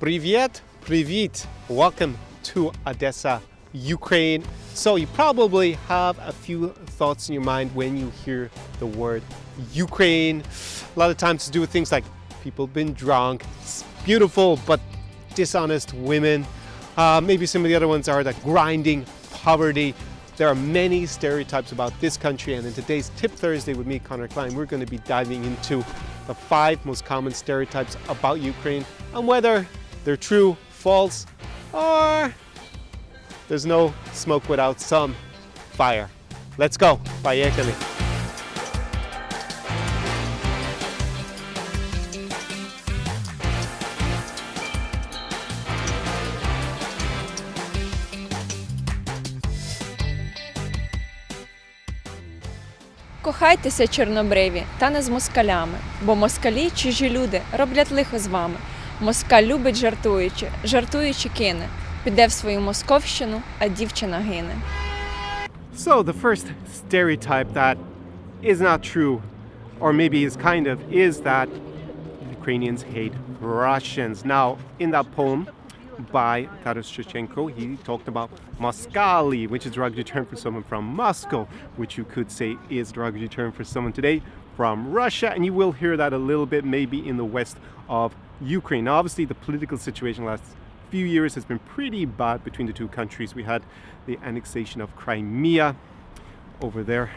Привет, привit. Welcome to Odessa, Ukraine. So you probably have a few thoughts in your mind when you hear the word Ukraine. A lot of times to do with things like people been drunk, it's beautiful but dishonest women. Maybe some of the other ones are the grinding poverty. There are many stereotypes about this country, and in today's Tip Thursday with me, Connor Klein, we're going to be diving into the 5 most common stereotypes about Ukraine and whether they're true, false, or there's no smoke without some fire. Let's go. Поехали. Кохайтеся, чорнобриві, та не з москалями, бо москалі – чужі люди, роблять лихо з вами. Москаль любить жартуючи, жартуючи кине, піде в свою московщину, а дівчина гине. So the first stereotype that is not true, or maybe is that Ukrainians hate Russians. Now, in that poem by Taras Shevchenko, he talked about Moskali, which is a derogatory term for someone from Moscow, which you could say is a derogatory term for someone today from Russia. And you will hear that a little bit maybe in the west of Ukraine. Now, obviously, the political situation the last few years has been pretty bad between the two countries. We had the annexation of Crimea over there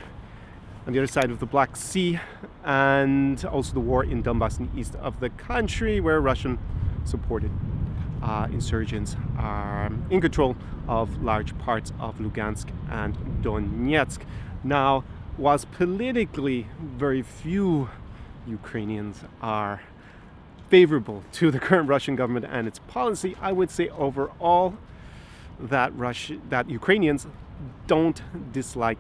on the other side of the Black Sea, and also the war in Donbass in the east of the country, where Russian supported insurgents are in control of large parts of Lugansk and Donetsk. Now, whilst politically very few Ukrainians are favorable to the current Russian government and its policy, I would say overall that Ukrainians don't dislike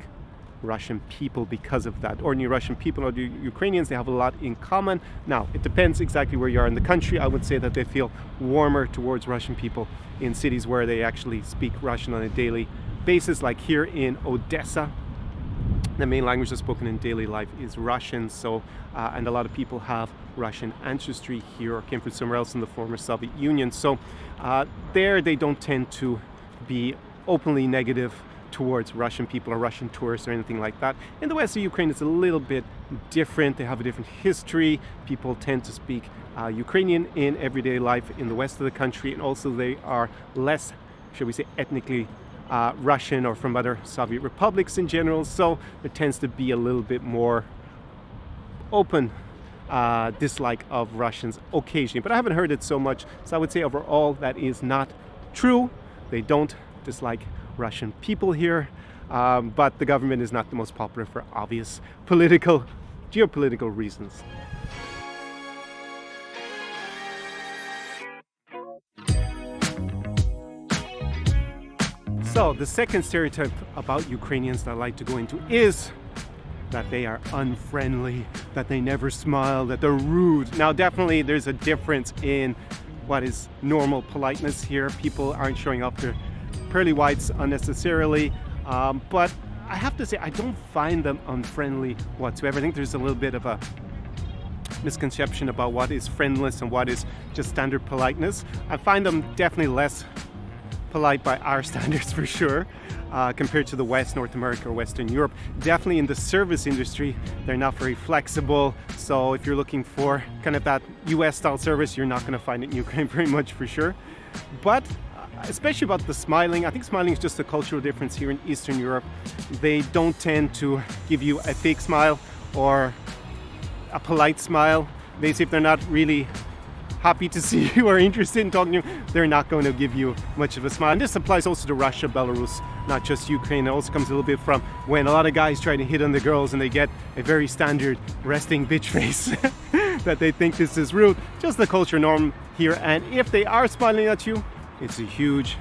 Russian people because of that. Ordinary Russian people or the Ukrainians, they have a lot in common. Now, it depends exactly where you are in the country. I would say that they feel warmer towards Russian people in cities where they actually speak Russian on a daily basis, like here in Odessa. The main language that's spoken in daily life is Russian, and a lot of people have Russian ancestry here or came from somewhere else in the former Soviet Union. So there they don't tend to be openly negative towards Russian people or Russian tourists or anything like that. In the west of Ukraine, it's a little bit different. They have a different history. People tend to speak Ukrainian in everyday life in the west of the country, and also they are less, shall we say, ethnically Russian or from other Soviet republics in general. So there tends to be a little bit more open dislike of Russians occasionally, but I haven't heard it so much. So I would say overall that is not true. They don't dislike Russian people here, but the government is not the most popular for obvious geopolitical reasons. So the second stereotype about Ukrainians that I like to go into is that they are unfriendly, that they never smile, that they're rude. Now, definitely there's a difference in what is normal politeness here. People aren't showing up their pearly whites unnecessarily, but I have to say I don't find them unfriendly whatsoever. I think there's a little bit of a misconception about what is friendliness and what is just standard politeness. I find them definitely less polite by our standards for sure, compared to the West, North America or Western Europe. Definitely in the service industry, they're not very flexible. So if you're looking for kind of that US style service, you're not going to find it in Ukraine very much for sure. But especially about the smiling, I think smiling is just a cultural difference here in Eastern Europe. They don't tend to give you a fake smile or a polite smile. Basically, if they're not really happy to see you or interested in talking to you, they're not going to give you much of a smile. And this applies also to Russia, Belarus, not just Ukraine. It also comes a little bit from when a lot of guys try to hit on the girls and they get a very standard resting bitch face that they think this is rude. Just the culture norm here. And if they are smiling at you, it's a huge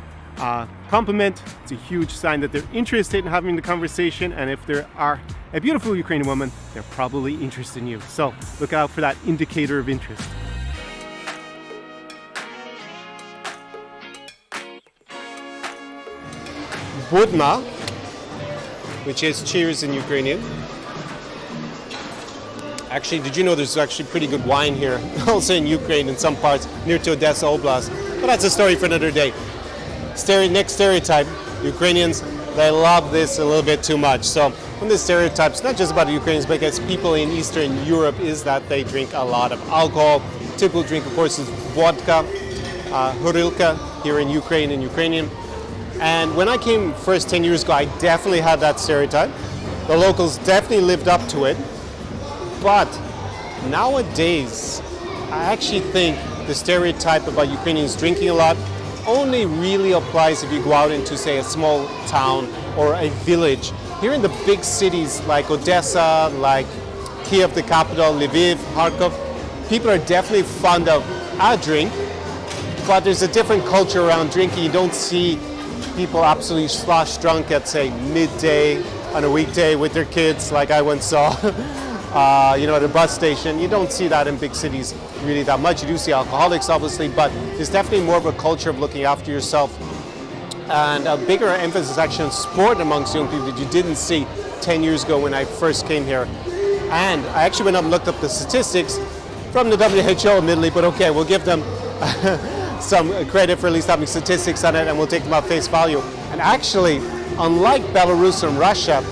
compliment. It's a huge sign that they're interested in having the conversation. And if there are a beautiful Ukrainian woman, they're probably interested in you. So look out for that indicator of interest. Budma, which is cheers in Ukrainian. Actually, did you know there's actually pretty good wine here, also in Ukraine in some parts, near to Odessa Oblast. But that's a story for another day. Next stereotype, Ukrainians, they love this a little bit too much. So one of the stereotypes, not just about the Ukrainians, but against people in Eastern Europe, is that they drink a lot of alcohol. Typical drink, of course, is vodka, horilka here in Ukraine, in Ukrainian. And when I came first 10 years ago, I definitely had that stereotype. The locals definitely lived up to it. But nowadays, I actually think the stereotype about Ukrainians drinking a lot only really applies if you go out into, say, a small town or a village. Here in the big cities like Odessa, like Kiev, the capital, Lviv, Kharkov, people are definitely fond of a drink, but there's a different culture around drinking. You don't see people absolutely slosh drunk at, say, midday on a weekday with their kids, like I once saw, at a bus station. You don't see that in big cities really that much. You do see alcoholics, obviously, but there's definitely more of a culture of looking after yourself, and a bigger emphasis actually on sport amongst young people that you didn't see 10 years ago when I first came here. And I actually went up and looked up the statistics from the WHO, admittedly, but okay, we'll give them some credit for at least having statistics on it, and we'll take them at face value. And actually, unlike Belarus and Russia,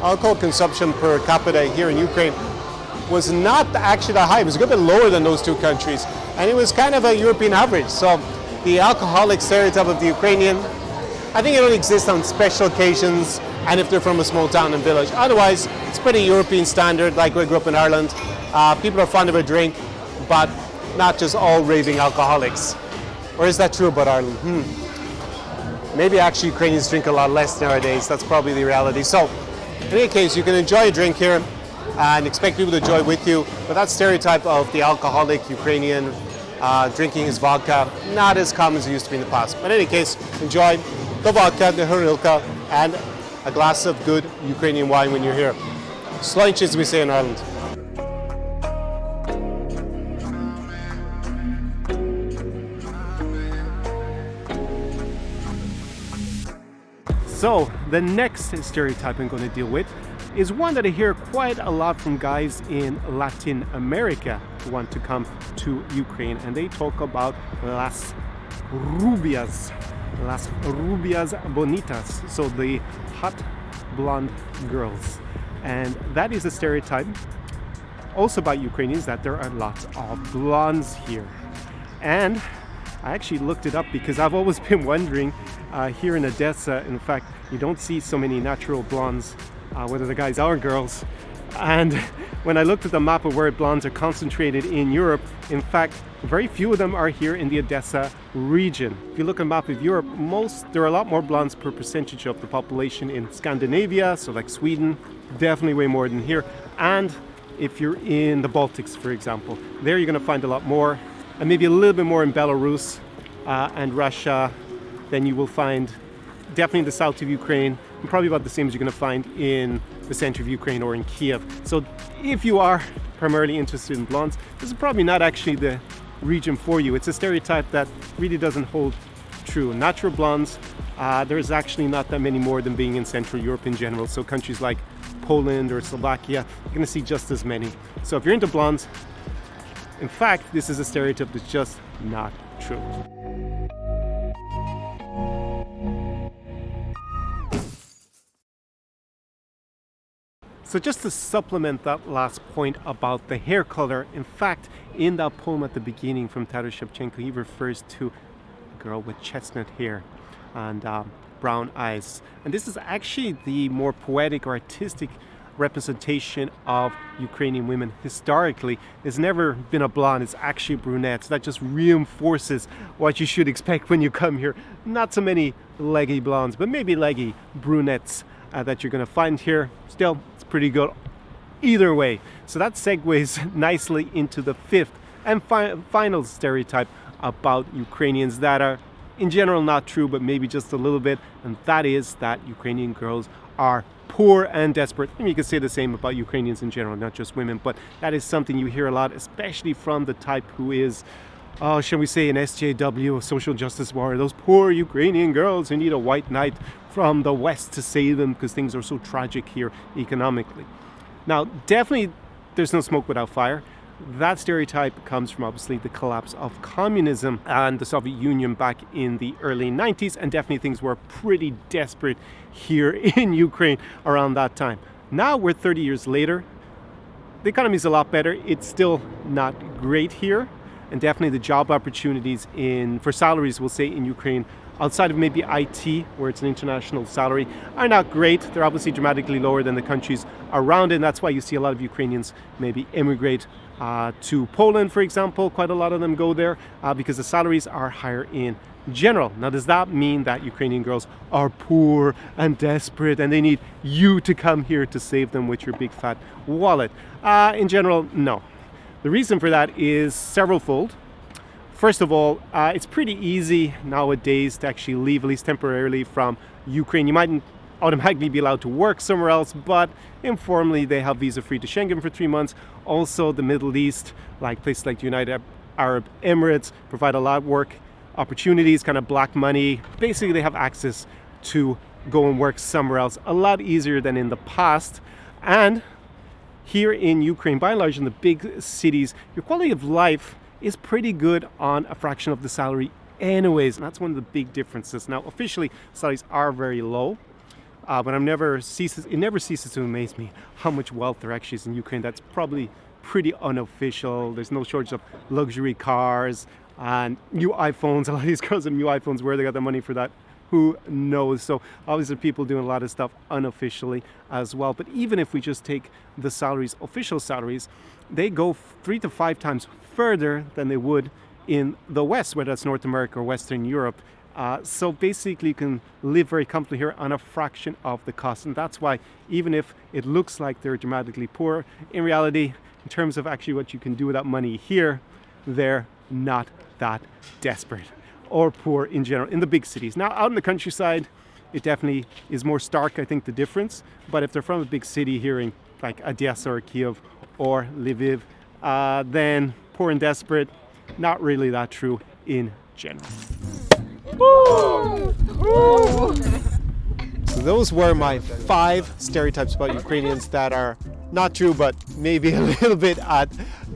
alcohol consumption per capita here in Ukraine was not actually that high. It was a good bit lower than those two countries, and it was kind of a European average. So the alcoholic stereotype of the Ukrainian, I think it only exists on special occasions and if they're from a small town and village. Otherwise, it's pretty European standard, like we grew up in Ireland. People are fond of a drink, but not just all raving alcoholics. Or is that true about Ireland? Maybe actually Ukrainians drink a lot less nowadays. That's probably the reality. So, in any case, you can enjoy a drink here and expect people to enjoy with you. But that stereotype of the alcoholic Ukrainian drinking his vodka, not as common as it used to be in the past. But in any case, enjoy the vodka, the horilka, and a glass of good Ukrainian wine when you're here. Sláinte, as we say in Ireland. So, the next stereotype I'm going to deal with is one that I hear quite a lot from guys in Latin America who want to come to Ukraine, and they talk about las rubias bonitas, so the hot blonde girls. And that is a stereotype also about Ukrainians, that there are lots of blondes here. And I actually looked it up because I've always been wondering, here in Odessa, in fact, you don't see so many natural blondes, whether the guys are girls. And when I looked at the map of where blondes are concentrated in Europe, in fact, very few of them are here in the Odessa region. If you look at a map of Europe, there are a lot more blondes per percentage of the population in Scandinavia, so like Sweden, definitely way more than here. And if you're in the Baltics, for example, there you're going to find a lot more, and maybe a little bit more in Belarus and Russia than you will find definitely in the south of Ukraine, and probably about the same as you're going to find in the center of Ukraine or in Kiev. So if you are primarily interested in blondes, this is probably not actually the region for you. It's a stereotype that really doesn't hold true. Natural blondes, there's actually not that many more than being in Central Europe in general. So countries like Poland or Slovakia, you're going to see just as many. So if you're into blondes, in fact, this is a stereotype that's just not true. So just to supplement that last point about the hair color, in fact, in that poem at the beginning from Taras Shevchenko, he refers to a girl with chestnut hair and brown eyes. And this is actually the more poetic or artistic representation of Ukrainian women historically. There's never been a blonde, it's actually a brunette. So that just reinforces what you should expect when you come here. Not so many leggy blondes, but maybe leggy brunettes that you're going to find here. Still, it's pretty good either way. So that segues nicely into the fifth and final stereotype about Ukrainians that are in general not true, but maybe just a little bit, and that is that Ukrainian girls are poor and desperate. I mean, you can say the same about Ukrainians in general, not just women, but that is something you hear a lot, especially from the type who is, shall we say, an SJW, a social justice warrior, those poor Ukrainian girls who need a white knight from the West to save them because things are so tragic here economically. Now, definitely there's no smoke without fire. That stereotype comes from obviously the collapse of communism and the Soviet Union back in the early 90s, and definitely things were pretty desperate here in Ukraine around that time. Now we're 30 years later. The economy is a lot better. It's still not great here, and definitely the job opportunities for salaries, we'll say, in Ukraine, outside of maybe IT, where it's an international salary, are not great. They're obviously dramatically lower than the countries around it, and that's why you see a lot of Ukrainians maybe immigrate to Poland, for example. Quite a lot of them go there because the salaries are higher in general. Now, does that mean that Ukrainian girls are poor and desperate and they need you to come here to save them with your big fat wallet? In general, no. The reason for that is severalfold. First of all, it's pretty easy nowadays to actually leave, at least temporarily, from Ukraine. You mightn't automatically be allowed to work somewhere else, but informally they have visa free to Schengen for 3 months. Also, the Middle East, like places like the United Arab Emirates, provide a lot of work opportunities, kind of black money. Basically, they have access to go and work somewhere else a lot easier than in the past. And here in Ukraine, by and large, in the big cities, your quality of life is pretty good on a fraction of the salary anyways, and that's one of the big differences. Now, officially, salaries are very low, but it never ceases to amaze me how much wealth there actually is in Ukraine. That's probably pretty unofficial. There's no shortage of luxury cars and new iPhones. A lot of these girls have new iPhones. Where they got the money for that, who knows? So obviously people doing a lot of stuff unofficially as well. But even if we just take the salaries, official salaries, they go 3 to 5 times further than they would in the West, whether that's North America or Western Europe. So basically you can live very comfortably here on a fraction of the cost. And that's why even if it looks like they're dramatically poor, in reality, in terms of actually what you can do with that money here, they're not that desperate or poor in general in the big cities. Now, out in the countryside, it definitely is more stark, I think, the difference. But if they're from a big city here in like Odessa or Kiev or Lviv, then poor and desperate, not really that true in general. Woo! Woo! So those were my 5 stereotypes about Ukrainians that are not true, but maybe a little bit at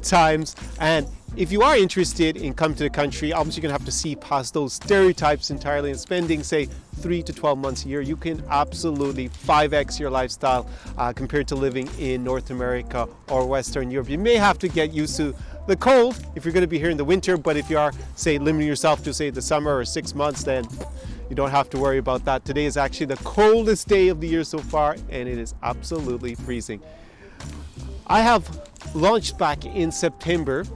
times. And if you are interested in coming to the country, obviously you're going to have to see past those stereotypes entirely, and spending, say, 3 to 12 months a year, you can absolutely 5x your lifestyle compared to living in North America or Western Europe. You may have to get used to the cold if you're going to be here in the winter, but if you are, say, limiting yourself to, say, the summer or 6 months, then you don't have to worry about that. Today is actually the coldest day of the year so far, and it is absolutely freezing. I have launched back in September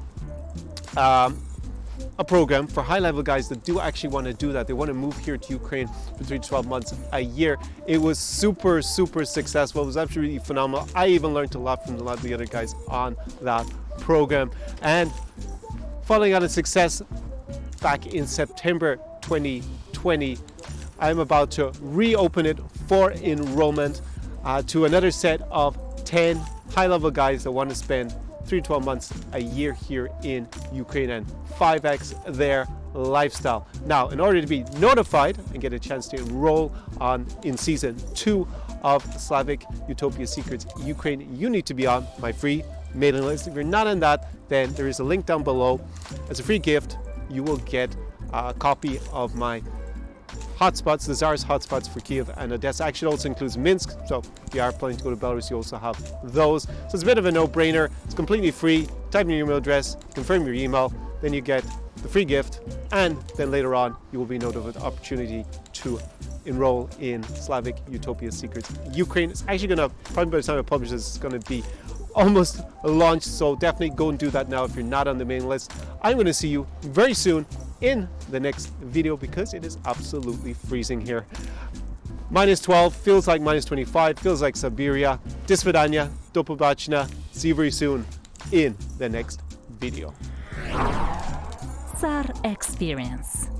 a program for high-level guys that do actually want to do that. They want to move here to Ukraine for 3 to 12 months a year. It was super successful. It was absolutely phenomenal. I even learned a lot from a lot of the other guys on that program. And following on its success back in September 2020, I'm about to reopen it for enrollment to another set of 10 high-level guys that want to spend 3 to 12 months a year here in Ukraine and 5x their lifestyle. Now, in order to be notified and get a chance to enroll in season 2 of Slavic Utopia Secrets Ukraine, you need to be on my free mailing list. If you're not on that, then there is a link down below. As a free gift, you will get a copy of my hotspots, the Tsar's hotspots for Kiev and Odessa. Actually, it also includes Minsk, so if you are planning to go to Belarus, you also have those. So it's a bit of a no-brainer. It's completely free. Type in your email address, confirm your email, then you get the free gift, and then later on, you will be notified with the opportunity to enroll in Slavic Utopia Secrets Ukraine. It's actually going to, probably by the time I publish this, it's going to be almost launched, so definitely go and do that now if you're not on the mailing list. I'm going to see you very soon in the next video because it is absolutely freezing here. -12, feels like -25, feels like Siberia. До свидания, до побачення. See you very soon in the next video. Tsar Experience.